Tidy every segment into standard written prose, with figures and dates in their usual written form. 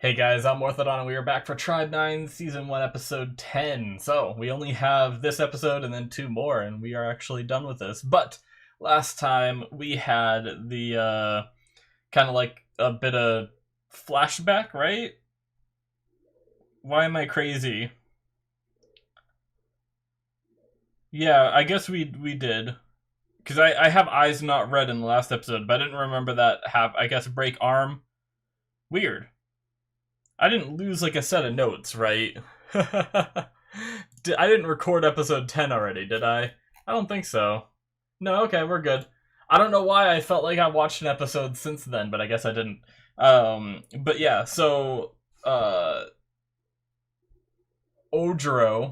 Hey guys, I'm Morthadon and we are back for Tribe 9 Season 1 Episode 10. So, we only have this episode and then two more, and we are actually done with this. But, last time we had the, kind of like a bit of flashback, right? Why am I crazy? Yeah, I guess we did. Because I have eyes not red in the last episode, but I didn't remember that I guess, break arm. Weird. I didn't lose like a set of notes, right? I didn't record episode 10 already, did I? I don't think so. No, okay, we're good. I don't know why I felt like I watched an episode since then, but I guess I didn't. But yeah, so Ojiro,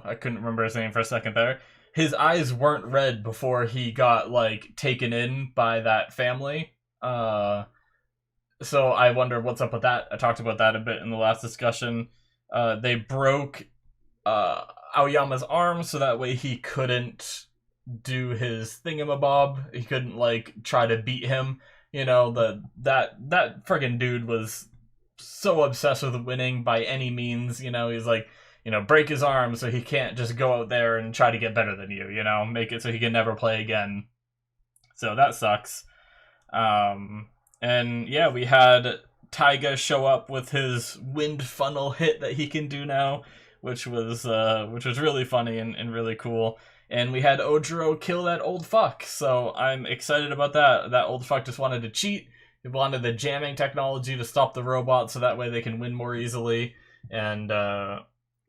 I couldn't remember his name for a second there. His eyes weren't red before he got like taken in by that family. So I wonder what's up with that. I talked about that a bit in the last discussion. They broke uh, Aoyama's arm so that way he couldn't do his thingamabob. He couldn't like try to beat him. You know, that friggin' dude was so obsessed with winning by any means. You know, he's like, break his arm so he can't just go out there and try to get better than you. You know, make it so he can never play again. So that sucks. And yeah, we had Taiga show up with his wind funnel hit that he can do now, which was really funny and really cool. And we had Ojiro kill that old fuck, so I'm excited about that. That old fuck just wanted to cheat. He wanted the jamming technology to stop the robot, so that way they can win more easily. And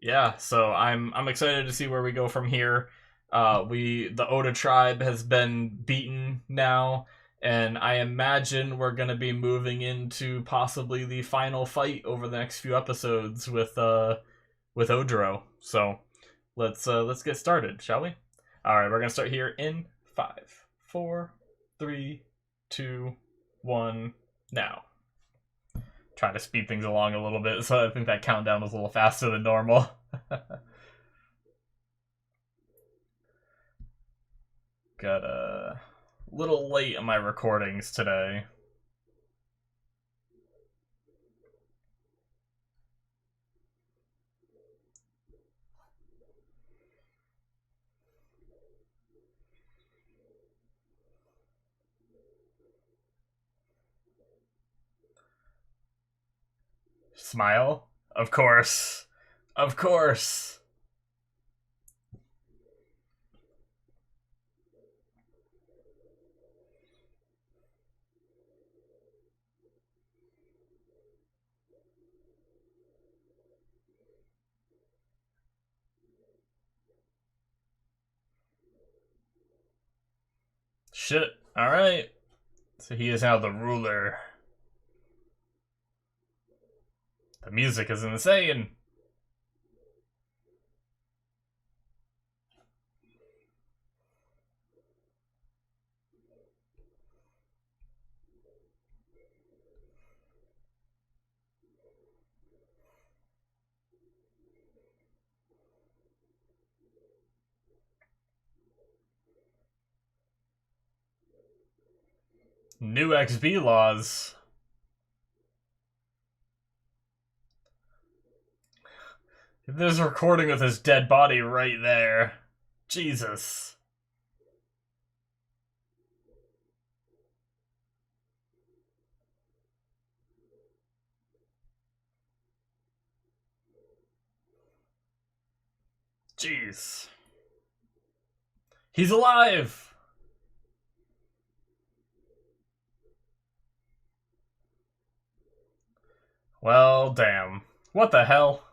yeah, so I'm excited to see where we go from here. The Oda tribe has been beaten now, and I imagine we're gonna be moving into possibly the final fight over the next few episodes with Ojiro. So let's get started, shall we? All right, we're gonna start here in 5, 4, 3, 2, 1, now. Trying to speed things along a little bit, so I think that countdown was a little faster than normal. Got a little late in my recordings today. Smile? Of course. Of course. Shit. Alright. So he is now the ruler. The music is insane. New XB laws. There's a recording of his dead body right there. Jesus. Jeez. He's alive! Well, damn. What the hell?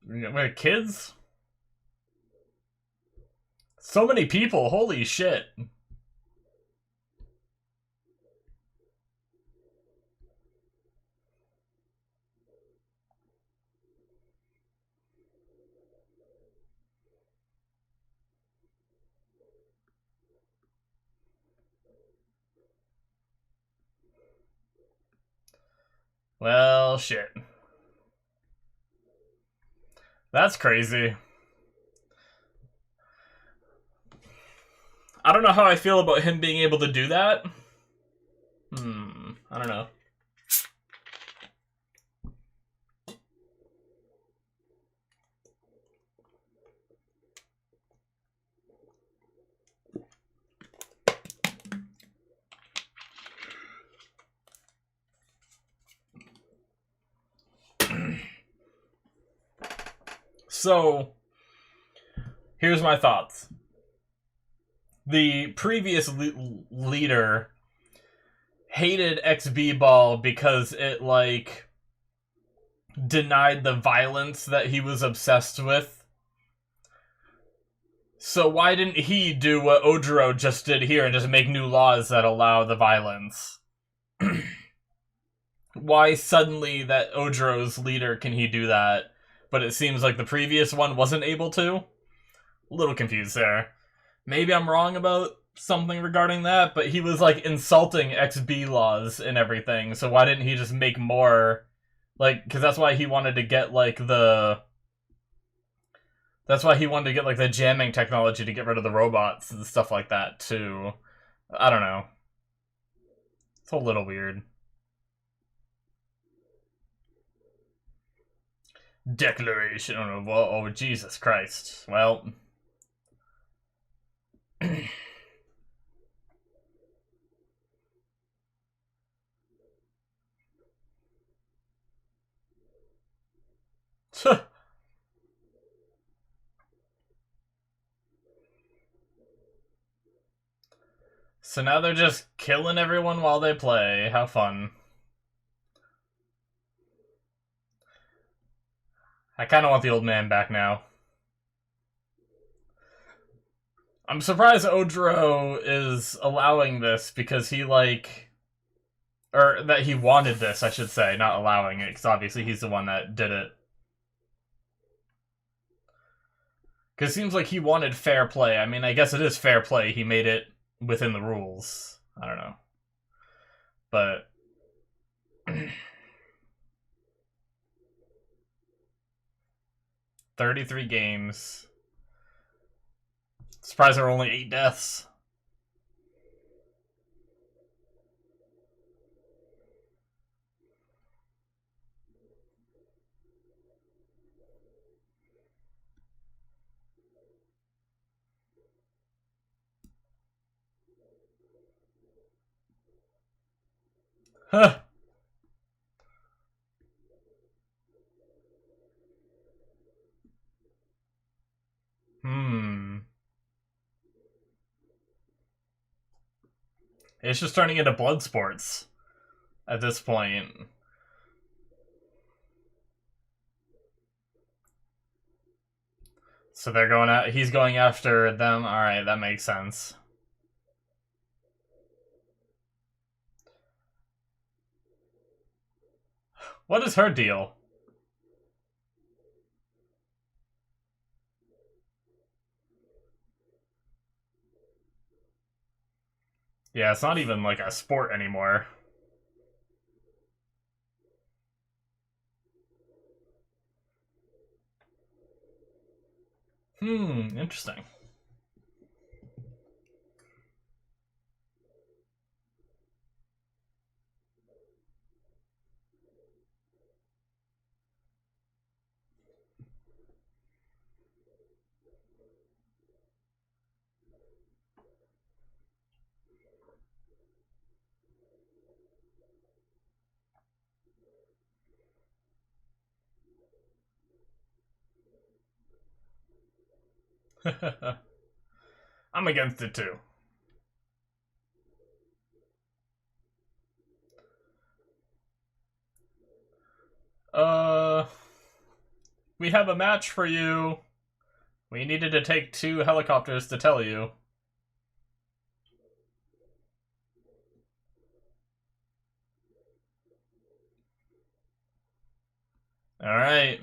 Wait, kids? So many people, holy shit. Well, shit. That's crazy. I don't know how I feel about him being able to do that. I don't know. So, here's my thoughts. The previous leader hated XB Ball because it, like, denied the violence that he was obsessed with. So why didn't he do what Ojiro just did here and just make new laws that allow the violence? Why suddenly that Ojiro's leader can he do that, but it seems like the previous one wasn't able to? A little confused there. Maybe I'm wrong about something regarding that, but he was, like, insulting XB laws and everything, so why didn't he just make more? Like, because that's why he wanted to get, like, the... That's why he wanted to get, like, the jamming technology to get rid of the robots and stuff like that, too. I don't know. It's a little weird. Declaration. Oh, Jesus Christ. Well... So now they're just killing everyone while they play. How fun. I kind of want the old man back now. I'm surprised Ojiro is allowing this because he, like... Or that he wanted this, I should say, not allowing it, because obviously he's the one that did it. Because it seems like he wanted fair play. I mean, I guess it is fair play. He made it within the rules. I don't know. But... 33 games. Surprised there were only 8 deaths. Huh. It's just turning into blood sports at this point. So they're going out. He's going after them. All right, that makes sense. What is her deal? Yeah, it's not even like a sport anymore. Interesting. I'm against it too. We have a match for you. We needed to take 2 helicopters to tell you. Alright.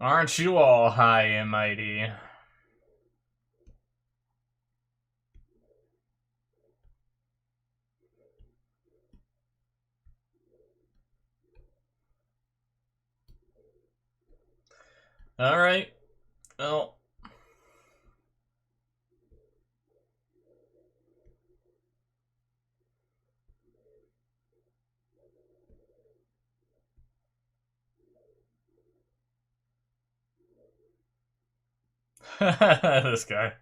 Aren't you all high and mighty? Alright. Well. This guy.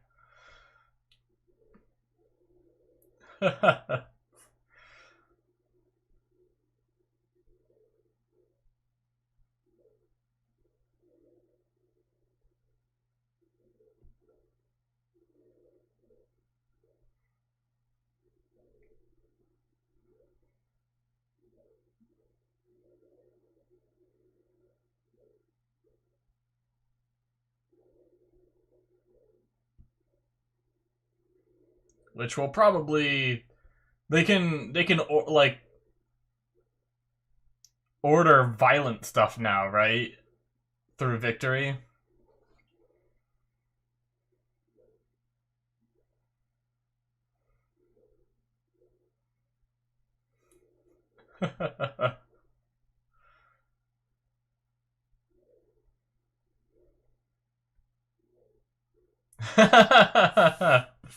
Which will probably they can like order violent stuff now, right? Through victory.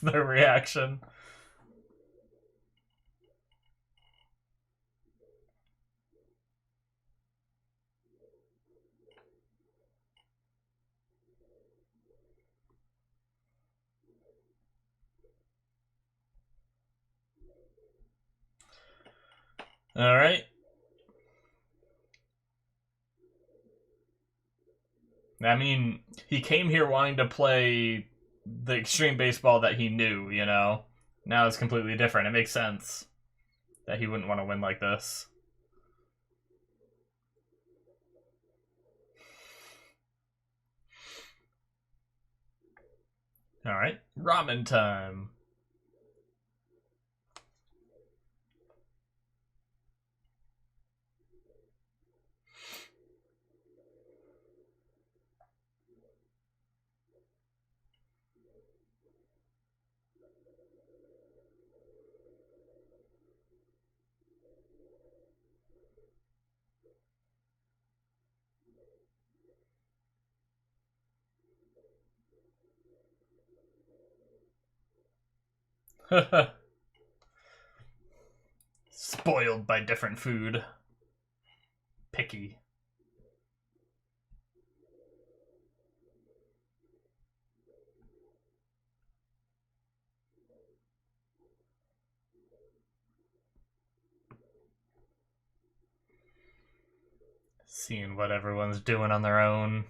The reaction. All right. I mean, he came here wanting to play the extreme baseball that he knew, you know? Now it's completely different. It makes sense that he wouldn't want to win like this. Alright, ramen time. Spoiled by different food. Picky. Seeing what everyone's doing on their own.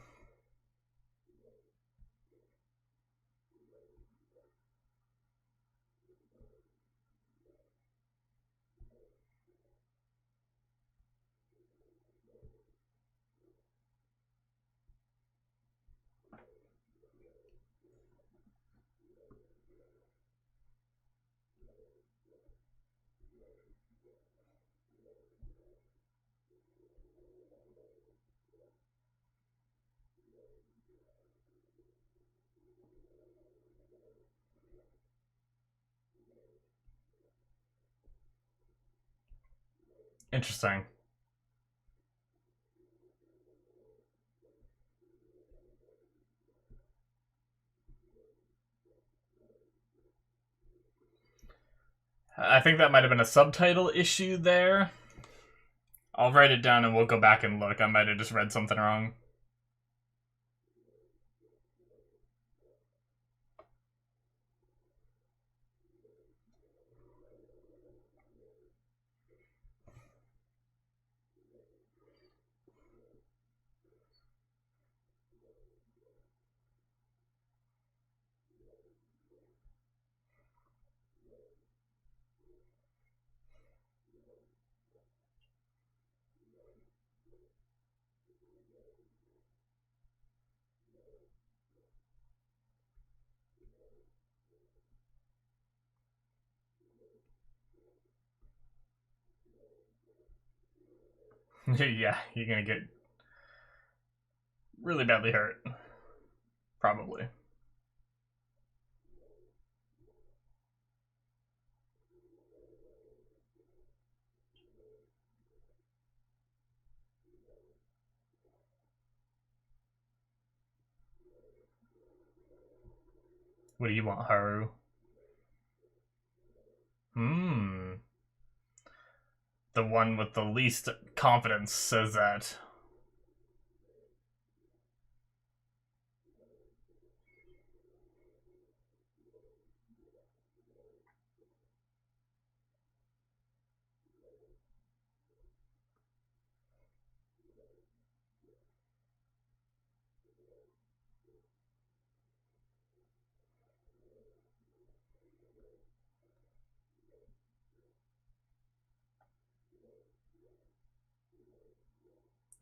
Interesting. I think that might have been a subtitle issue there. I'll write it down and we'll go back and look. I might have just read something wrong. Yeah, you're gonna get really badly hurt. Probably. What do you want, Haru? The one with the least confidence says that.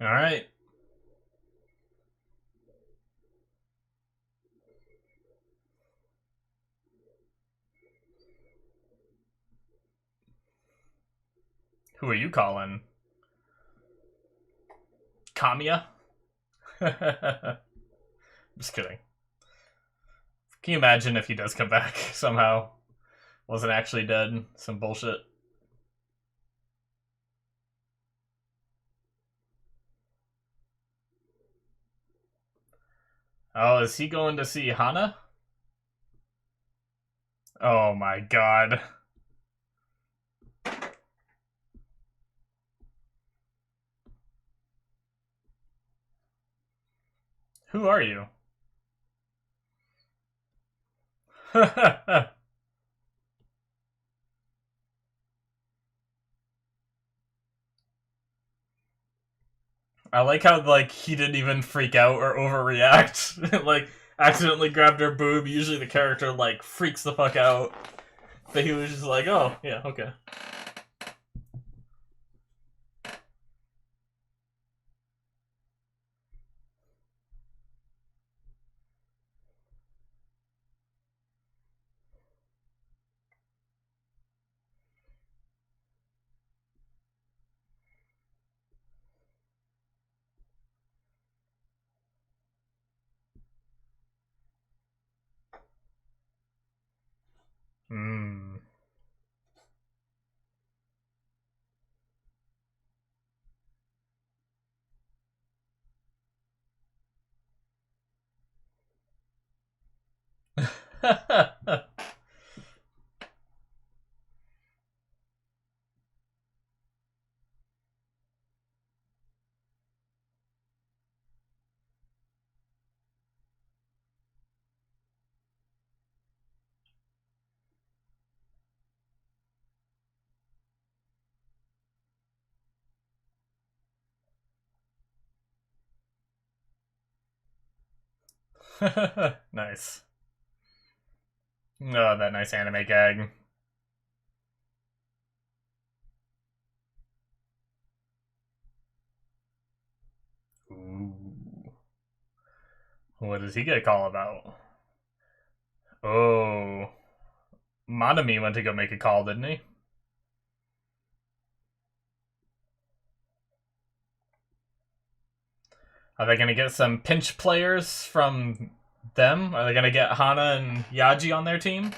Alright. Who are you calling? Kamiya? Just kidding. Can you imagine if he does come back somehow? Wasn't actually dead. Some bullshit. Oh, is he going to see Hana? Oh my god. Who are you? I like how, like, he didn't even freak out or overreact. Like, accidentally grabbed her boob. Usually the character, like, freaks the fuck out. But he was just like, oh, yeah, okay. Hmm. Nice. Oh, that nice anime gag. Ooh. What does he get a call about? Oh. Manami went to go make a call, didn't he? Are they gonna get some pinch players from them? Are they gonna get Hana and Yaji on their team?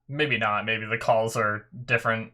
Maybe not. Maybe the calls are different.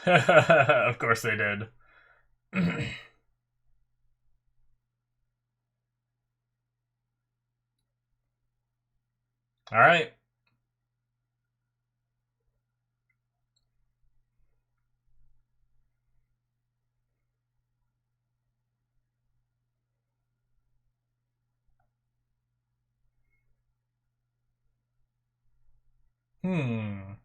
Of course they did. All right. Hmm.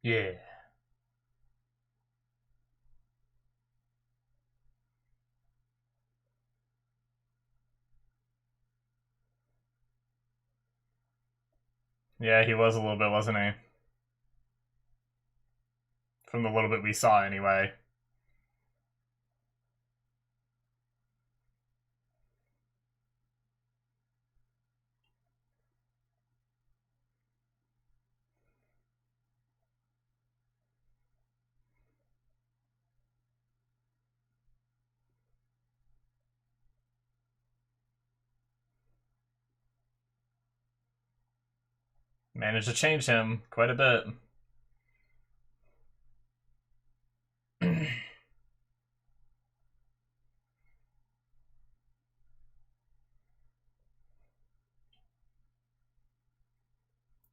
Yeah. Yeah, he was a little bit, wasn't he? From the little bit we saw, anyway. Managed to change him quite a bit.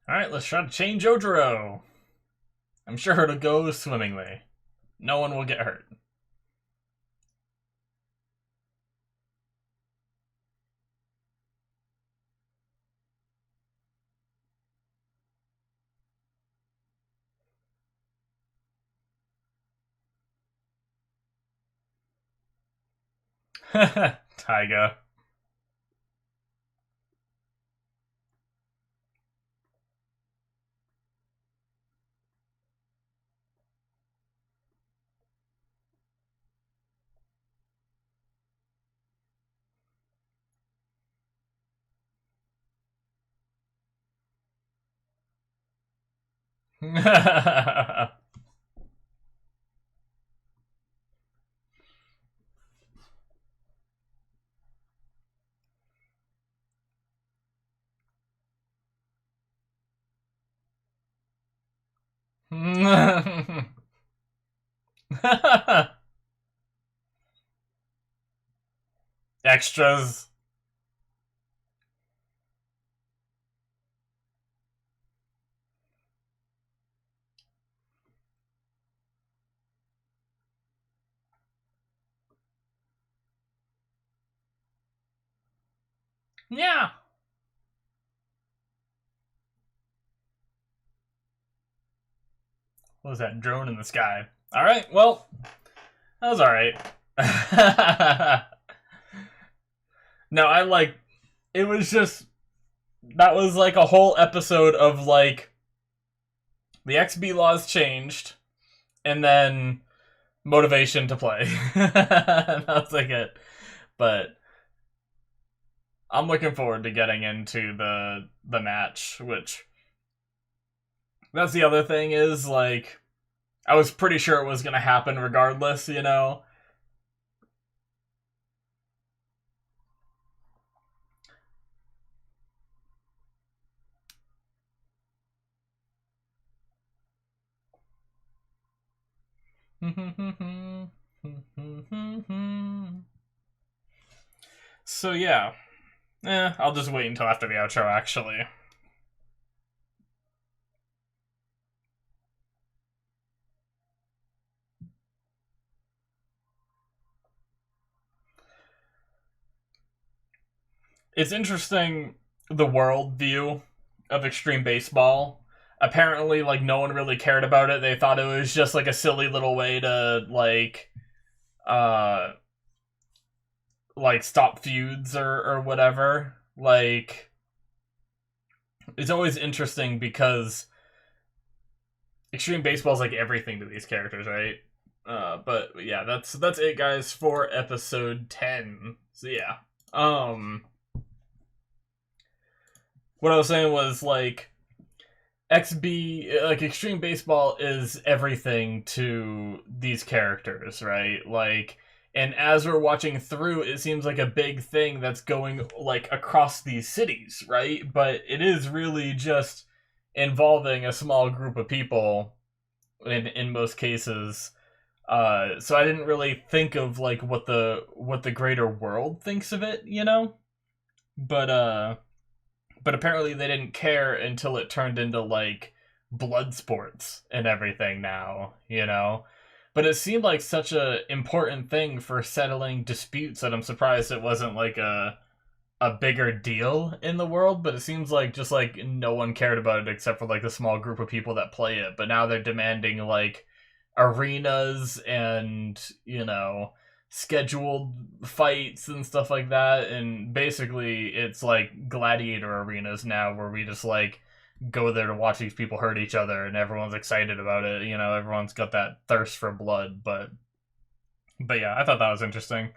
Alright, let's try to change Ojiro. I'm sure it'll go swimmingly. No one will get hurt. Taiga. Extras. Yeah. What was that drone in the sky? Alright, well, that was alright. No, I like, it was just, that was like a whole episode of like, the XB laws changed, and then motivation to play. That was like it. But I'm looking forward to getting into the match, which that's the other thing is like I was pretty sure it was gonna happen regardless, you know. So yeah. I'll just wait until after the outro, actually. It's interesting, the world view of Extreme Baseball. Apparently, like, no one really cared about it. They thought it was just, like, a silly little way to, uh, stop feuds or whatever. Like, it's always interesting because Extreme Baseball is like everything to these characters, right? But yeah, that's it, guys, for episode 10. So yeah, what I was saying was, like, XB, like, Extreme Baseball is everything to these characters, right? Like, and as we're watching through, it seems like a big thing that's going, like, across these cities, right? But it is really just involving a small group of people in most cases. So I didn't really think of, like, what the greater world thinks of it, you know? But apparently they didn't care until it turned into, like, blood sports and everything now, you know? But it seemed like such a important thing for settling disputes that I'm surprised it wasn't, like, a bigger deal in the world. But it seems like just, like, no one cared about it except for, like, the small group of people that play it. But now they're demanding, like, arenas and, you know, scheduled fights and stuff like that. And basically it's like gladiator arenas now, where we just, like, go there to watch these people hurt each other, and everyone's excited about it, you know, everyone's got that thirst for blood. But yeah, I thought that was interesting.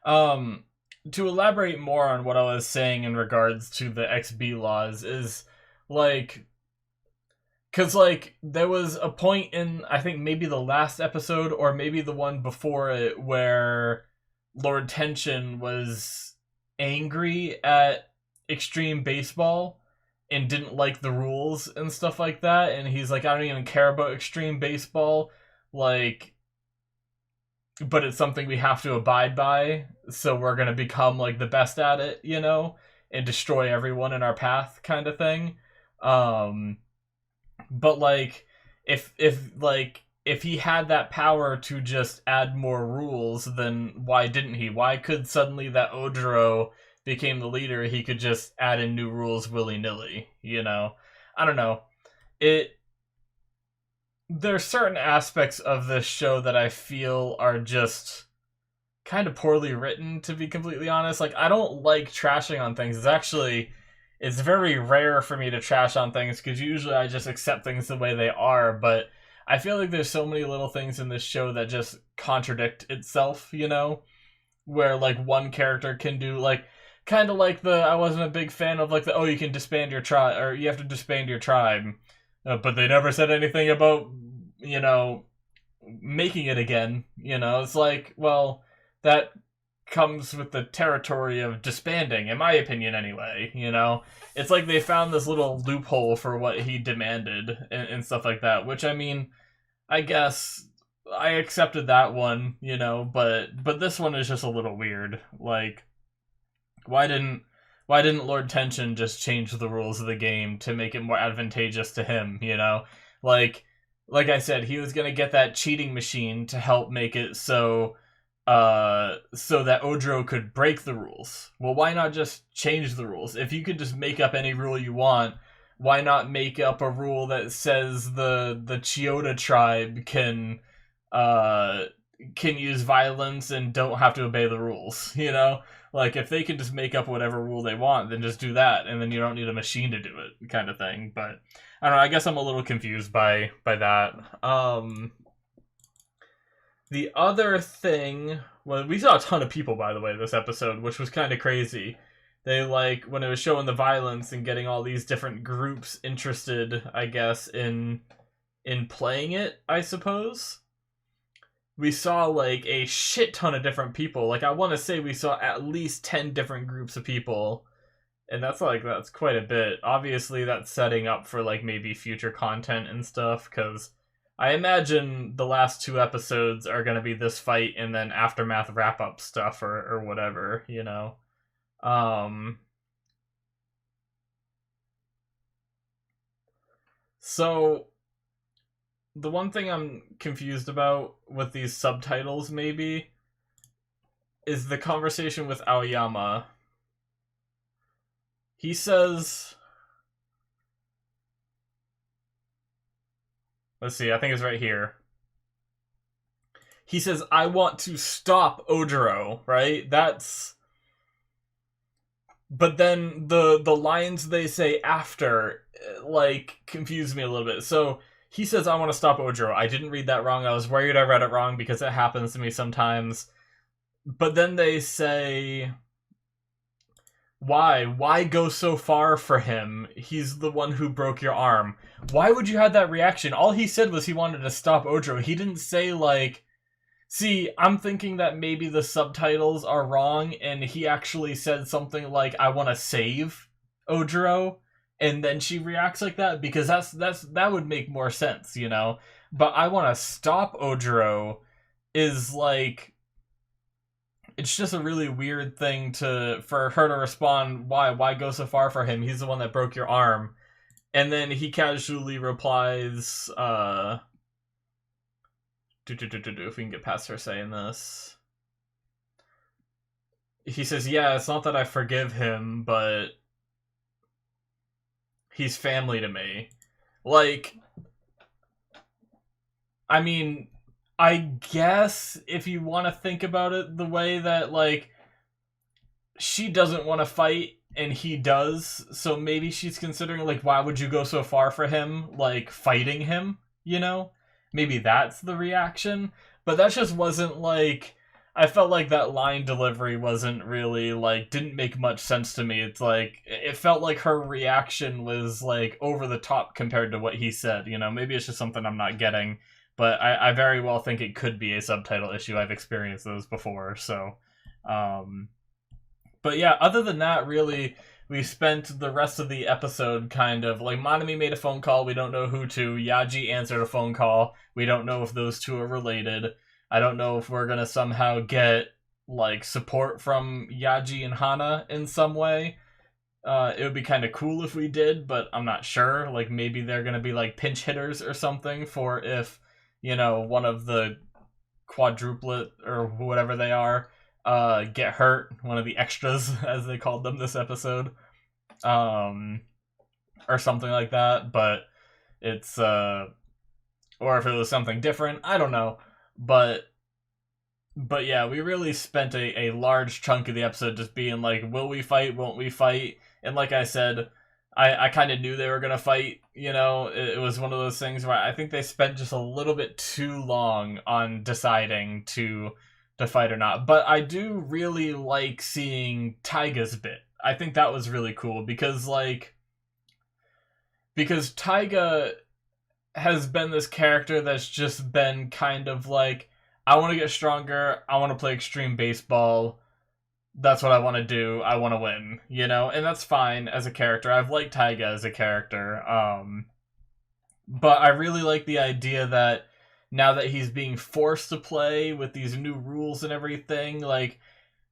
To elaborate more on what I was saying in regards to the XB laws is, like, because, like, there was a point in, I think, maybe the last episode, or maybe the one before it, where Lord Tension was angry at Extreme Baseball and didn't like the rules and stuff like that. And he's like, I don't even care about Extreme Baseball. Like, but it's something we have to abide by, so we're going to become, like, the best at it, you know, and destroy everyone in our path, kind of thing. But, like, if he had that power to just add more rules, then why didn't he? Why could suddenly that Ojiro became the leader, he could just add in new rules willy-nilly, you know? I don't know. There's certain aspects of this show that I feel are just kind of poorly written, to be completely honest. Like, I don't like trashing on things. It's very rare for me to trash on things, because usually I just accept things the way they are. But I feel like there's so many little things in this show that just contradict itself, you know? Where, like, one character can do, like, kind of like I wasn't a big fan of, like, oh, you can disband your tribe, or you have to disband your tribe. But they never said anything about, you know, making it again, you know? It's like, well, that comes with the territory of disbanding, in my opinion anyway, you know? It's like they found this little loophole for what he demanded and stuff like that, which, I mean, I guess I accepted that one, you know, but this one is just a little weird. Like, why didn't Lord Tension just change the rules of the game to make it more advantageous to him, you know? Like I said, he was gonna get that cheating machine to help make it so that Ojiro could break the rules. Well, why not just change the rules? If you could just make up any rule you want, why not make up a rule that says the Chiyoda tribe can use violence and don't have to obey the rules, you know? Like, if they can just make up whatever rule they want, then just do that, and then you don't need a machine to do it, kind of thing. But I don't know, I guess I'm a little confused by that. The other thing, well, we saw a ton of people, by the way, this episode, which was kind of crazy. They, like, when it was showing the violence and getting all these different groups interested, I guess, in playing it, I suppose, we saw, like, a shit ton of different people. Like, I want to say we saw at least 10 different groups of people, and that's quite a bit. Obviously, that's setting up for, like, maybe future content and stuff, because I imagine the last 2 episodes are going to be this fight and then aftermath wrap up stuff or whatever, you know. So the one thing I'm confused about with these subtitles maybe is the conversation with Aoyama. He says, let's see, I think it's right here. He says, I want to stop Ojiro, right? That's... But then the lines they say after, like, confuse me a little bit. So, he says, I want to stop Ojiro. I didn't read that wrong. I was worried I read it wrong because it happens to me sometimes. But then they say... Why? Why go so far for him? He's the one who broke your arm. Why would you have that reaction? All he said was he wanted to stop Ojiro. He didn't say, like... See, I'm thinking that maybe the subtitles are wrong, and he actually said something like, I want to save Ojiro, and then she reacts like that, because that would make more sense, you know? But I want to stop Ojiro is, like... It's just a really weird thing for her to respond, why go so far for him? He's the one that broke your arm. And then he casually replies, if we can get past her saying this. He says, yeah, it's not that I forgive him, but he's family to me. Like, I mean... I guess if you want to think about it the way that, like, she doesn't want to fight and he does, so maybe she's considering, like, why would you go so far for him, like, fighting him, you know? Maybe that's the reaction, but that just wasn't, like, I felt like that line delivery wasn't really, like, didn't make much sense to me. It's like, it felt like her reaction was, like, over the top compared to what he said, you know? Maybe it's just something I'm not getting. But I very well think it could be a subtitle issue. I've experienced those before, so... But yeah, other than that, really, we spent the rest of the episode kind of... Like, Monami made a phone call, we don't know who to. Yaji answered a phone call, we don't know if those two are related. I don't know if we're gonna somehow get, like, support from Yaji and Hana in some way. It would be kind of cool if we did, but I'm not sure. Like, maybe they're gonna be, like, pinch hitters or something for if... you know, one of the quadruplet, or whatever they are, get hurt. One of the extras, as they called them this episode. Or something like that, but it's, or if it was something different, I don't know. But yeah, we really spent a large chunk of the episode just being like, will we fight, won't we fight? And like I said, I kind of knew they were going to fight, you know. It was one of those things where I think they spent just a little bit too long on deciding to fight or not. But I do really like seeing Taiga's bit. I think that was really cool because Taiga has been this character that's just been kind of like, I want to get stronger, I want to play extreme baseball, that's what I want to do, I want to win, you know? And that's fine as a character. I've liked Taiga as a character. But I really like the idea that now that he's being forced to play with these new rules and everything, like,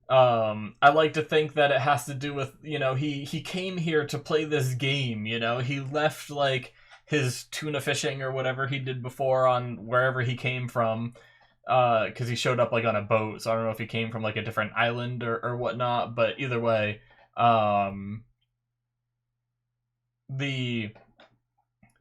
I like to think that it has to do with, you know, he came here to play this game, you know? He left, like, his tuna fishing or whatever he did before on wherever he came from, because he showed up, like, on a boat, so I don't know if he came from, like, a different island or whatnot, but either way, the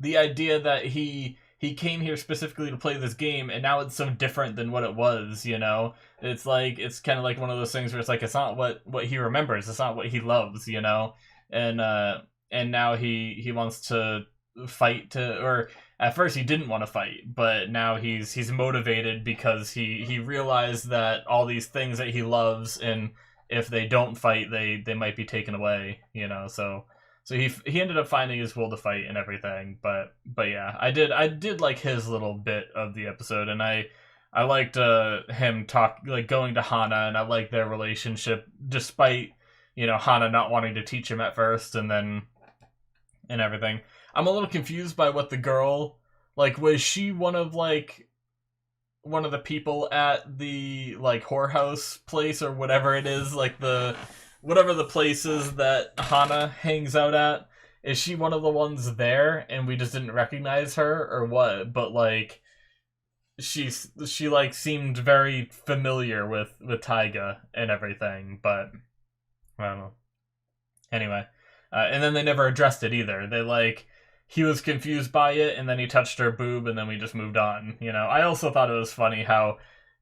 idea that he came here specifically to play this game, and now it's so different than what it was, you know? It's like, it's kind of like one of those things where it's like, it's not what he remembers, it's not what he loves, you know? And now he wants to fight or at first he didn't want to fight, but now he's motivated because he realized that all these things that he loves, and if they don't fight, they might be taken away, you know. So he ended up finding his will to fight and everything. But yeah, I did like his little bit of the episode, and I liked him going to Hana, and I liked their relationship despite, you know, Hana not wanting to teach him at first, and everything. I'm a little confused by what the girl Like, was she one of the people at the like whorehouse place or whatever it is, like the whatever the place is that Hana hangs out at? Is she one of the ones there and we just didn't recognize her or what? But like she like seemed very familiar with Taiga and everything, but I don't know. Anyway, and then they never addressed it either. They like he was confused by it, and then he touched her boob, and then we just moved on. You know, I also thought it was funny how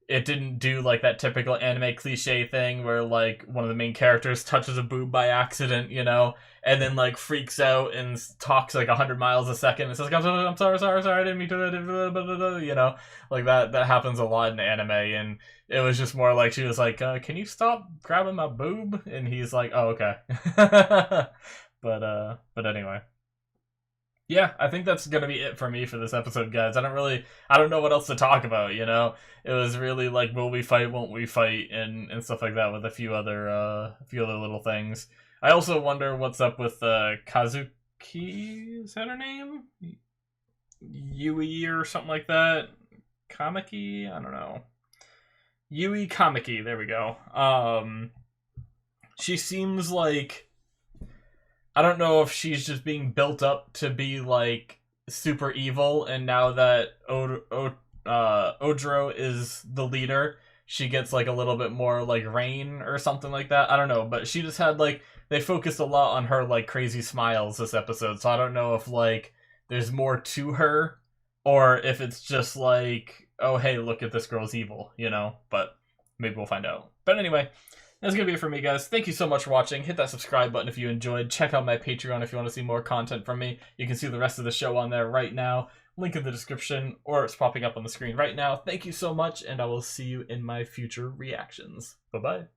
it didn't do like that typical anime cliche thing where like one of the main characters touches a boob by accident, you know, and then like freaks out and talks like 100 miles a second and says, I'm sorry, I didn't mean to, you know, like that happens a lot in anime. And it was just more like she was like, can you stop grabbing my boob? And he's like, oh, okay. But anyway. Yeah, I think that's gonna be it for me for this episode, guys. I don't know what else to talk about, you know? It was really like, will we fight, won't we fight, and stuff like that with a few other little things. I also wonder what's up with Kazuki, is that her name? Yui or something like that? Kamiki? I don't know. Yui Kamiki, there we go. She seems like, I don't know if she's just being built up to be like super evil, and now that Ojiro is the leader, she gets like a little bit more like rain or something like that. I don't know, but she just had like, they focused a lot on her like crazy smiles this episode, so I don't know if like there's more to her or if it's just like, oh hey, look at this girl's evil, you know? But maybe we'll find out. But anyway, that's going to be it for me, guys. Thank you so much for watching. Hit that subscribe button if you enjoyed. Check out my Patreon if you want to see more content from me. You can see the rest of the show on there right now. Link in the description, or it's popping up on the screen right now. Thank you so much, and I will see you in my future reactions. Bye-bye.